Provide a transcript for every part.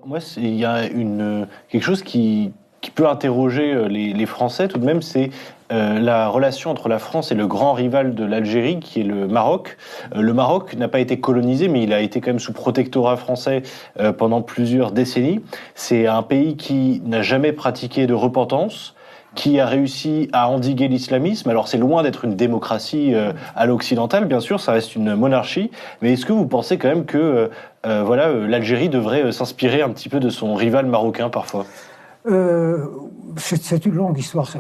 Moi, il y a quelque chose qui peut interroger les Français tout de même, c'est la relation entre la France et le grand rival de l'Algérie, qui est le Maroc. Le Maroc n'a pas été colonisé, mais il a été quand même sous protectorat français pendant plusieurs décennies. C'est un pays qui n'a jamais pratiqué de repentance, qui a réussi à endiguer l'islamisme. Alors c'est loin d'être une démocratie à l'occidentale, bien sûr, ça reste une monarchie, mais est-ce que vous pensez quand même que l'Algérie devrait s'inspirer un petit peu de son rival marocain parfois? Euh, c'est une longue histoire.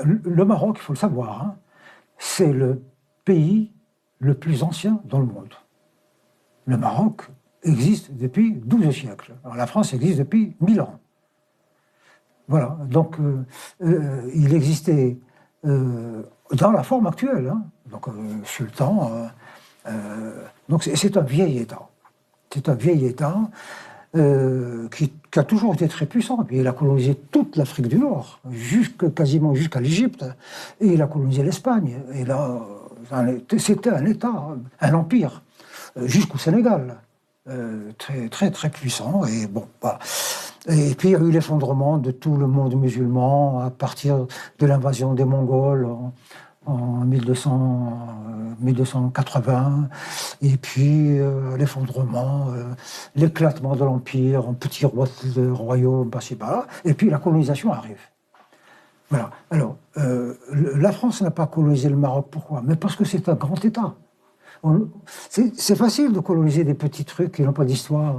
Le Maroc, il faut le savoir, hein, c'est le pays le plus ancien dans le monde. Le Maroc existe depuis 12 siècles. Alors, la France existe depuis 1000 ans. Voilà, donc il existait dans la forme actuelle, hein, donc sultan. Donc c'est un vieil État. C'est un vieil État qui a toujours été très puissant. Et il a colonisé toute l'Afrique du Nord, quasiment jusqu'à l'Égypte, et il a colonisé l'Espagne. Et là, c'était un État, un empire, jusqu'au Sénégal, très très très puissant. Et bon, voilà. Et puis il y a eu l'effondrement de tout le monde musulman à partir de l'invasion des Mongols en 1280, et puis l'effondrement, l'éclatement de l'Empire en petits royaumes, par-ci par-là, et puis la colonisation arrive. Voilà. Alors, la France n'a pas colonisé le Maroc, pourquoi? Mais parce que c'est un grand État. C'est facile de coloniser des petits trucs qui n'ont pas d'histoire,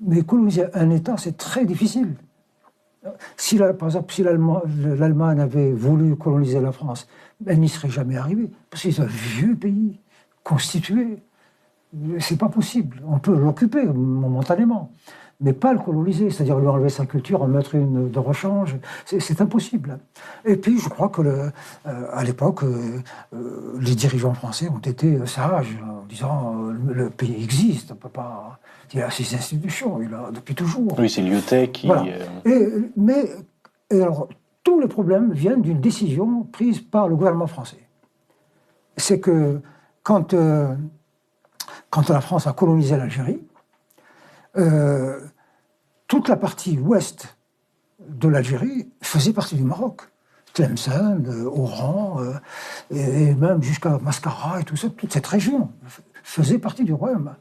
mais coloniser un État, c'est très difficile. Par exemple, si l'Allemagne avait voulu coloniser la France, elle n'y serait jamais arrivée, parce que c'est un vieux pays, constitué. C'est pas possible. On peut l'occuper momentanément, mais pas le coloniser, c'est-à-dire lui enlever sa culture, en mettre une de rechange, c'est impossible. Et puis, je crois que à l'époque, les dirigeants français ont été sages, en disant le pays existe, on peut pas... Il a ses institutions, il a depuis toujours. Oui, c'est Lyotet qui... Voilà. Et alors, tous les problèmes viennent d'une décision prise par le gouvernement français. C'est que quand la France a colonisé l'Algérie, toute la partie ouest de l'Algérie faisait partie du Maroc. Tlemcen, Oran, et même jusqu'à Mascara et tout ça, toute cette région faisait partie du royaume.